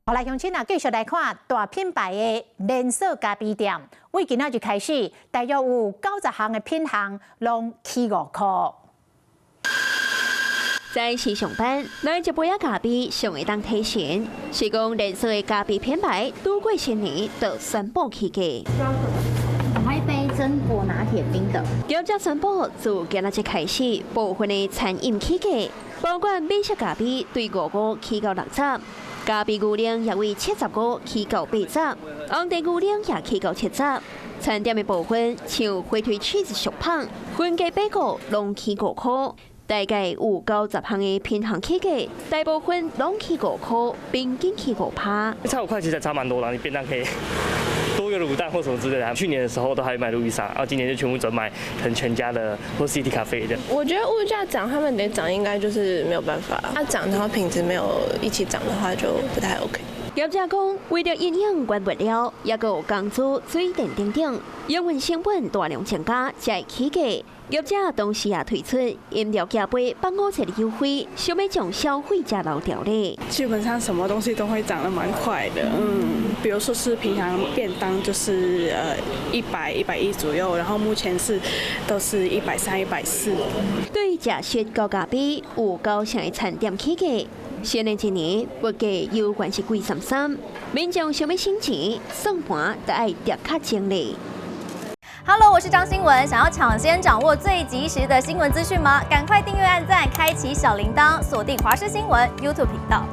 好来，乡亲啊，继续来看大品牌的连锁咖啡店，为今仔日开始，大约有90项的品项，拢起5块。在市上班，来一杯咖啡上会当提神。是讲连锁的咖啡品牌，拄过新年就宣布起价。我一杯榛果拿铁冰的。业者宣布，自今仔日开始，部分的餐饮起价，包括美式咖啡对55起到60。咖啡牛奶也为75起到80，红茶牛奶也起到70。餐点的部分，像火腿 cheese 熟胖、粉鸡贝果，拢起5块。大概有90项的品项起价，大部分拢起5块，平均起5%。差5块其实差蛮多的，你便当可以多个卤蛋或什么之类的。去年的时候都还买路易莎，然后今年就全部转买可能全家的或 CT 咖啡的。我觉得物价涨，他们得涨，应该就是没有办法。它涨，然后品质没有一起涨的话，就不太 OK。业者讲，为了营养原物料，也有工资、水电等等，营运成本大量增加，才会起价。业者同时也推出饮料加杯85%的优惠，想要将消费者留条例。基本上什么东西都会涨得蛮快的，比如说是平常便当就是100、110左右，然后目前都是130、140。对于食雪糕咖啡，有90项的餐点起价。新的一年，物价有关是贵33，民众想要省钱，算盘就要叠较精力。Hello， 我是张新文。想要抢先掌握最及时的新闻资讯吗？赶快订阅、按赞、开启小铃铛，锁定华视新闻 YouTube 频道。